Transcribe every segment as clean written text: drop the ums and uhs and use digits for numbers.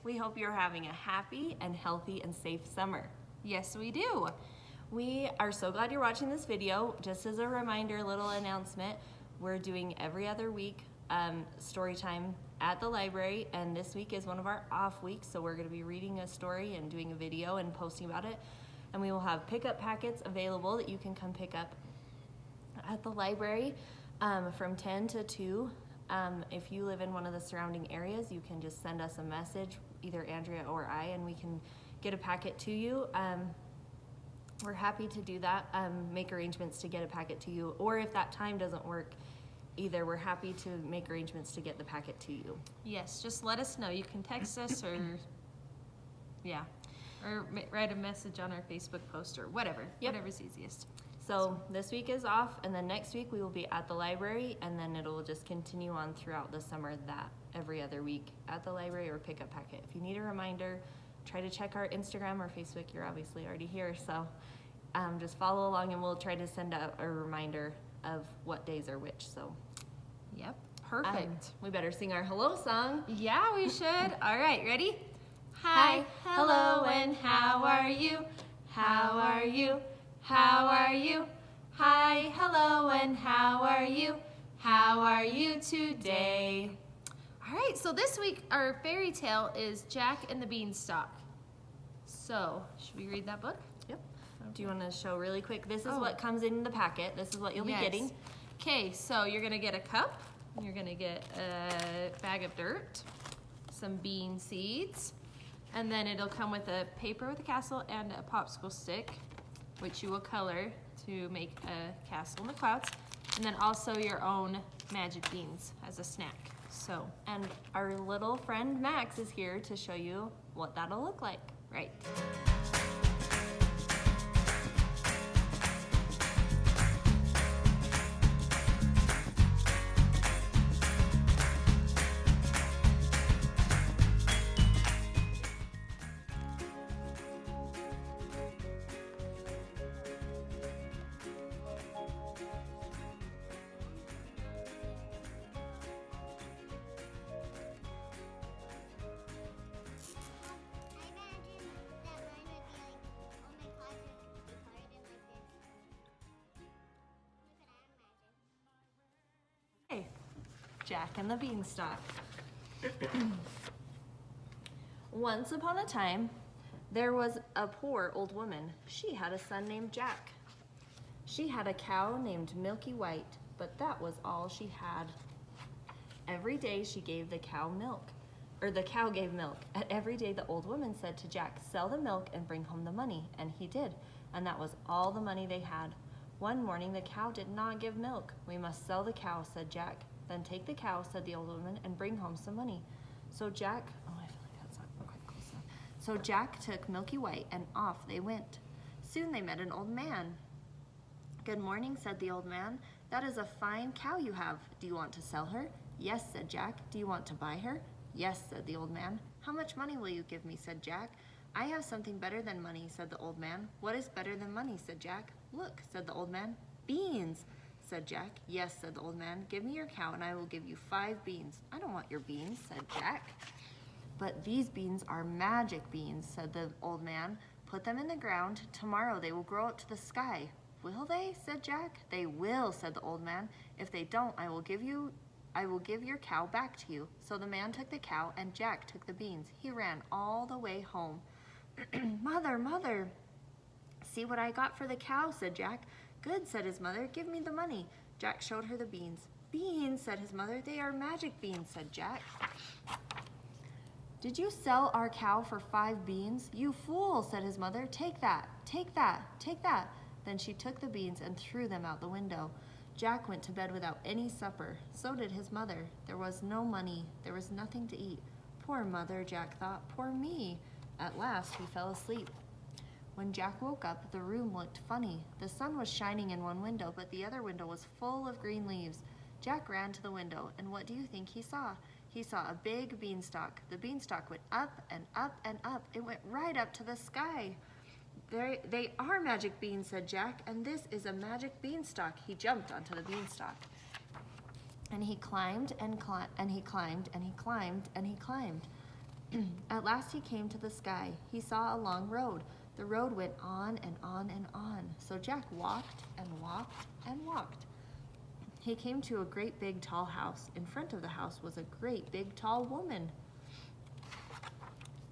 We hope you're having a happy and healthy and safe summer. Yes, we do. We are so glad you're watching this video. Just as a reminder, little announcement, we're doing every other week story time at the library, and this week is one of our off weeks, so we're going to be reading a story and doing a video and posting about it. And we will have pickup packets available that you can come pick up at the library from 10 to 2. If you live in one of the surrounding areas, you can just send us a message, either Andrea or I, and we can get a packet to you. We're happy to do that, make arrangements to get a packet to you, or if that time doesn't work either, we're happy to make arrangements to get the packet to you. Yes, just let us know. You can text us or write a message on our Facebook post or whatever, whatever's easiest. So this week is off, and then next week we will be at the library, and then it'll just continue on throughout the summer, that every other week at the library or pick up packet. If you need a reminder, try to check our Instagram or Facebook. You're obviously already here, so just follow along and we'll try to send out a reminder of what days are which. So yep, perfect. We better sing our hello song. Yeah, we should. All right, ready? Hi, hello, and how are you? How are you? How are you? Hi, hello, and how are you? How are you today? All right, so this week our fairy tale is Jack and the Beanstalk. So, should we read that book? Yep. Okay. Do you want to show really quick? This is what comes in the packet. This is what you'll be getting. Okay, so you're gonna get a cup. You're gonna get a bag of dirt, some bean seeds, and then it'll come with a paper with a castle and a popsicle stick, which you will color to make a castle in the clouds, and then also your own magic beans as a snack. So, and our little friend Max is here to show you what that'll look like. Right. Jack and the Beanstalk. Once upon a time, there was a poor old woman. She had a son named Jack. She had a cow named Milky White, but that was all she had. Every day she gave the cow milk, or the cow gave milk, and every day the old woman said to Jack, "Sell the milk and bring home the money," and he did, and that was all the money they had. One morning the cow did not give milk. "We must sell the cow," said Jack. "Then take the cow," said the old woman, "and bring home some money." So Jack, I feel like that's not quite close enough. So Jack took Milky White and off they went. Soon they met an old man. "Good morning," said the old man. "That is a fine cow you have. Do you want to sell her?" "Yes," said Jack. "Do you want to buy her?" "Yes," said the old man. "How much money will you give me?" said Jack. "I have something better than money," said the old man. "What is better than money?" said Jack. "Look," said the old man. "Beans," said Jack. "Yes," said the old man. "Give me your cow and I will give you 5 beans." "I don't want your beans," said Jack. "But these beans are magic beans," said the old man. "Put them in the ground. Tomorrow they will grow up to the sky." "Will they?" said Jack. "They will," said the old man. "If they don't, I will give your cow back to you." So the man took the cow and Jack took the beans. He ran all the way home. "Mother, mother, see what I got for the cow," said Jack. "Good," said his mother. "Give me the money." Jack showed her the beans. "Beans," said his mother. "They are magic beans," said Jack. "Did you sell our cow for 5 beans?" "You fool," said his mother. "Take that, take that, take that." Then she took the beans and threw them out the window. Jack went to bed without any supper. So did his mother. There was no money. There was nothing to eat. Poor mother, Jack thought. Poor me. At last he fell asleep. When Jack woke up, the room looked funny. The sun was shining in one window, but the other window was full of green leaves. Jack ran to the window, and what do you think he saw? He saw a big beanstalk. The beanstalk went up and up and up. It went right up to the sky. They are magic beans, said Jack, and this is a magic beanstalk. He jumped onto the beanstalk. And he climbed and climbed and he climbed and he climbed and he climbed. At last he came to the sky. He saw a long road. The road went on and on and on. So Jack walked and walked and walked. He came to a great big tall house. In front of the house was a great big tall woman.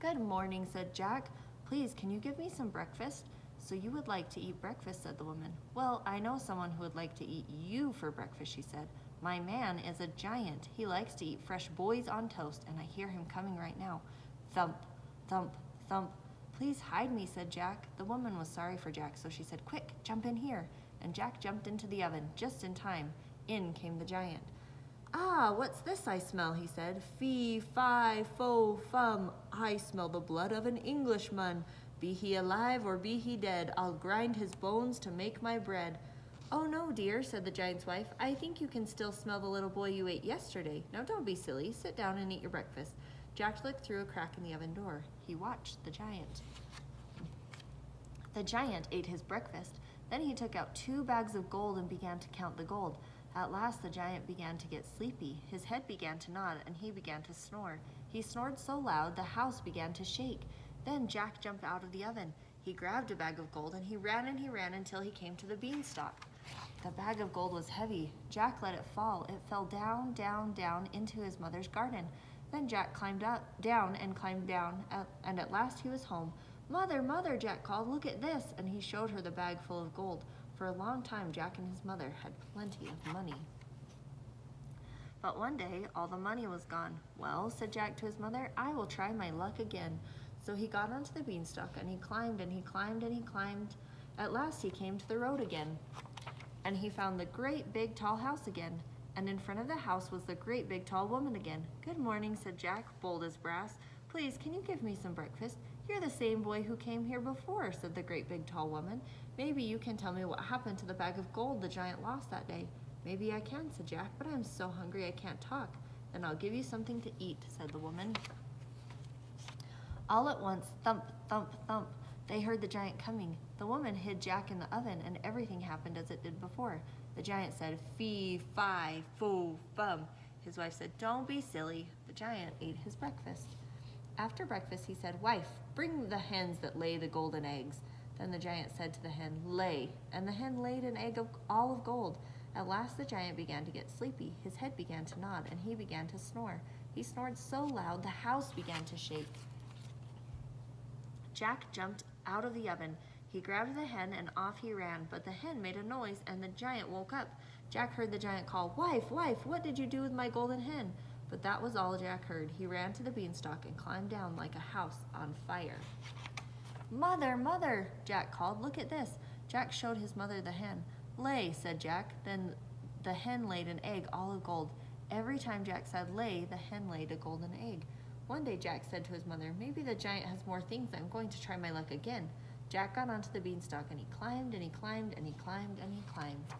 "Good morning," said Jack. "Please, can you give me some breakfast?" "So you would like to eat breakfast," said the woman. "Well, I know someone who would like to eat you for breakfast," she said. "My man is a giant. He likes to eat fresh boys on toast, and I hear him coming right now." Thump, thump, thump. "Please hide me," said Jack. The woman was sorry for Jack, so she said, "Quick, jump in here." And Jack jumped into the oven, just in time. In came the giant. "Ah, what's this I smell?" he said. "Fee, fi, fo, fum. I smell the blood of an Englishman. Be he alive or be he dead, I'll grind his bones to make my bread." "Oh no, dear," said the giant's wife. "I think you can still smell the little boy you ate yesterday. Now don't be silly. Sit down and eat your breakfast." Jack looked through a crack in the oven door. He watched the giant. The giant ate his breakfast. Then he took out 2 bags of gold and began to count the gold. At last the giant began to get sleepy. His head began to nod, and he began to snore. He snored so loud the house began to shake. Then Jack jumped out of the oven. He grabbed a bag of gold, and he ran until he came to the beanstalk. The bag of gold was heavy. Jack let it fall. It fell down, down, down into his mother's garden. Then Jack climbed down, and at last he was home. "Mother, mother," Jack called, "look at this," and he showed her the bag full of gold. For a long time, Jack and his mother had plenty of money. But one day, all the money was gone. "Well," said Jack to his mother, "I will try my luck again." So he got onto the beanstalk, and he climbed and he climbed and he climbed. At last he came to the road again, and he found the great big tall house again. And in front of the house was the great big tall woman again. "Good morning," said Jack, bold as brass. "Please, can you give me some breakfast?" "You're the same boy who came here before," said the great big tall woman. "Maybe you can tell me what happened to the bag of gold the giant lost that day." "Maybe I can," said Jack, "but I'm so hungry I can't talk." "Then I'll give you something to eat," said the woman. All at once, thump, thump, thump, they heard the giant coming. The woman hid Jack in the oven, and everything happened as it did before. The giant said, "Fee, fi, fo, fum." His wife said, "Don't be silly." The giant ate his breakfast. After breakfast, he said, "Wife, bring the hens that lay the golden eggs." Then the giant said to the hen, "Lay." And the hen laid an egg all of gold. At last the giant began to get sleepy. His head began to nod, and he began to snore. He snored so loud the house began to shake. Jack jumped out of the oven. He grabbed the hen and off he ran, but the hen made a noise and the giant woke up. Jack heard the giant call, "Wife, wife, what did you do with my golden hen?" But that was all Jack heard. He ran to the beanstalk and climbed down like a house on fire. "Mother, mother," Jack called, "look at this." Jack showed his mother the hen. "Lay," said Jack. Then the hen laid an egg all of gold. Every time Jack said lay, the hen laid a golden egg. One day Jack said to his mother, "Maybe the giant has more things. I'm going to try my luck again." Jack got onto the beanstalk and he climbed and he climbed and he climbed and he climbed.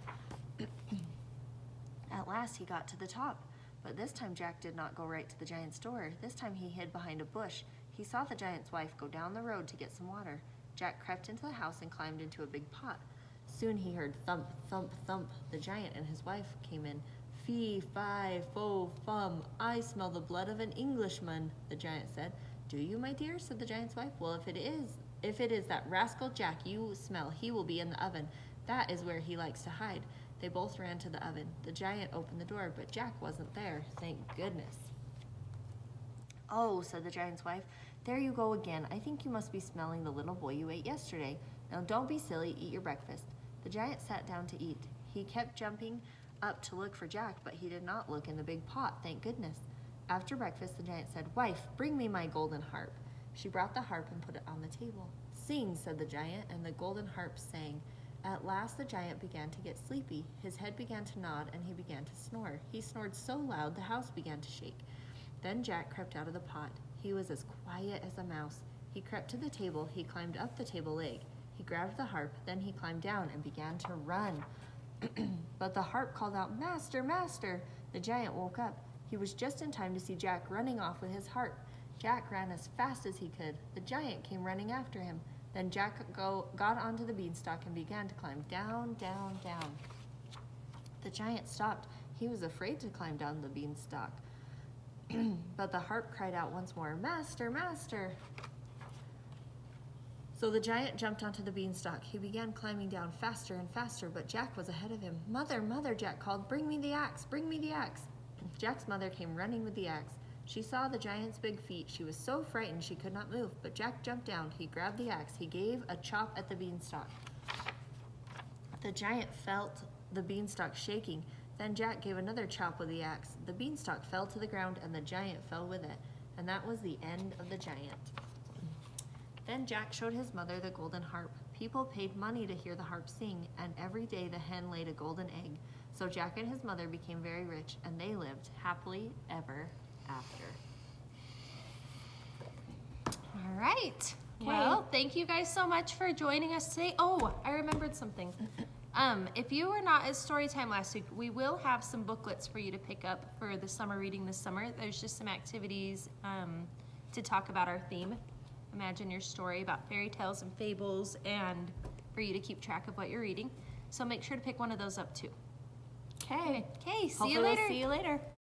At last he got to the top. But this time Jack did not go right to the giant's door. This time he hid behind a bush. He saw the giant's wife go down the road to get some water. Jack crept into the house and climbed into a big pot. Soon he heard thump, thump, thump. The giant and his wife came in. "Fee, fi, fo, fum. I smell the blood of an Englishman," the giant said. "Do you, my dear?" said the giant's wife. "Well, if it is that rascal Jack you smell, he will be in the oven. That is where he likes to hide." They both ran to the oven. The giant opened the door, but Jack wasn't there. Thank goodness. "Oh," said the giant's wife, "there you go again. I think you must be smelling the little boy you ate yesterday. Now don't be silly, eat your breakfast." The giant sat down to eat. He kept jumping up to look for Jack, but he did not look in the big pot, thank goodness. After breakfast, the giant said, "Wife, bring me my golden harp." She brought the harp and put it on the table. "Sing," said the giant, and the golden harp sang. At last the giant began to get sleepy. His head began to nod, and he began to snore. He snored so loud the house began to shake. Then Jack crept out of the pot. He was as quiet as a mouse. He crept to the table. He climbed up the table leg. He grabbed the harp. Then he climbed down and began to run. But the harp called out, "Master, master!" The giant woke up. He was just in time to see Jack running off with his harp. Jack ran as fast as he could. The giant came running after him. Then Jack got onto the beanstalk and began to climb down, down, down. The giant stopped. He was afraid to climb down the beanstalk. But the harp cried out once more, "Master, master!" So the giant jumped onto the beanstalk. He began climbing down faster and faster, but Jack was ahead of him. "Mother, mother," Jack called, "bring me the axe, bring me the axe." Jack's mother came running with the axe. She saw the giant's big feet. She was so frightened she could not move, but Jack jumped down. He grabbed the axe. He gave a chop at the beanstalk. The giant felt the beanstalk shaking. Then Jack gave another chop with the axe. The beanstalk fell to the ground and the giant fell with it. And that was the end of the giant. Then Jack showed his mother the golden harp. People paid money to hear the harp sing, and every day the hen laid a golden egg. So Jack and his mother became very rich, and they lived happily ever after. All right. Well, thank you guys so much for joining us today. Oh, I remembered something. If you were not at Storytime last week, we will have some booklets for you to pick up for the summer reading this summer. There's just some activities to talk about our theme. Imagine your story about fairy tales and fables, and for you to keep track of what you're reading. So make sure to pick one of those up too. Okay. Okay, see Hopefully you later. we'll see you later.